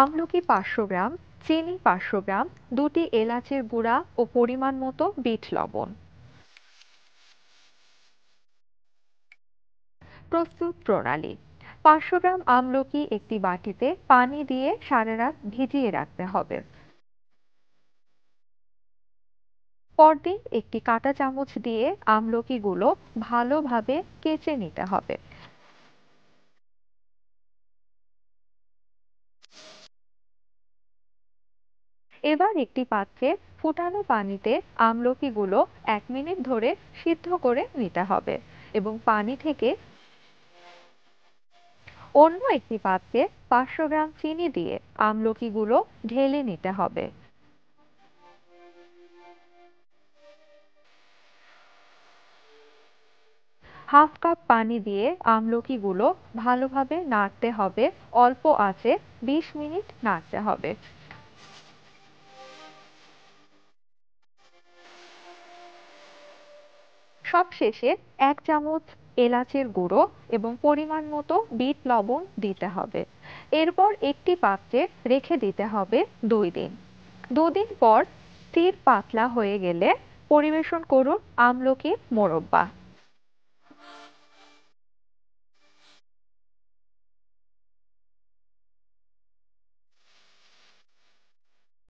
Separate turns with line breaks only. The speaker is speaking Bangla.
আমলকি ৫০০ গ্রাম, চিনি ৫০০ গ্রাম, ২টি এলাচের গুঁড়া ও পরিমাণ মতো বিট লবণ। প্রস্তুত প্রণালী: ৫০০ গ্রাম আমলকি একটি বাটিতে পানি দিয়ে সারা রাত ভিজিয়ে রাখতে হবে। পরদিন একটি কাঁটা চামচ দিয়ে আমলকিগুলো ভালোভাবে কেচে নিতে হবে। এবার একটি পাত্রে ফুটানো পানিতে আমলকিগুলো ১ মিনিট ধরে সিদ্ধ করে নিতে হবে এবং পানি থেকে অন্য একটি পাত্রে ৫০০ গ্রাম চিনি দিয়ে আমলকিগুলো ঢেলে নিতে হবে। হাফ কাপ পানি দিয়ে আমলকিগুলো ভালোভাবে নাড়তে হবে, অল্প আঁচে ২০ মিনিট নাড়তে হবে। সবশেষে ১ চামচ এলাচের গুঁড়ো এবং পরিমাণ মতো বিট লবণ দিতে হবে। এরপর একটি পাত্রে রেখে দিতে হবে ২ দিন। ২ দিন পর তীর পাতলা হয়ে গেলে পরিবেশন করুন আমলকির মোরব্বা।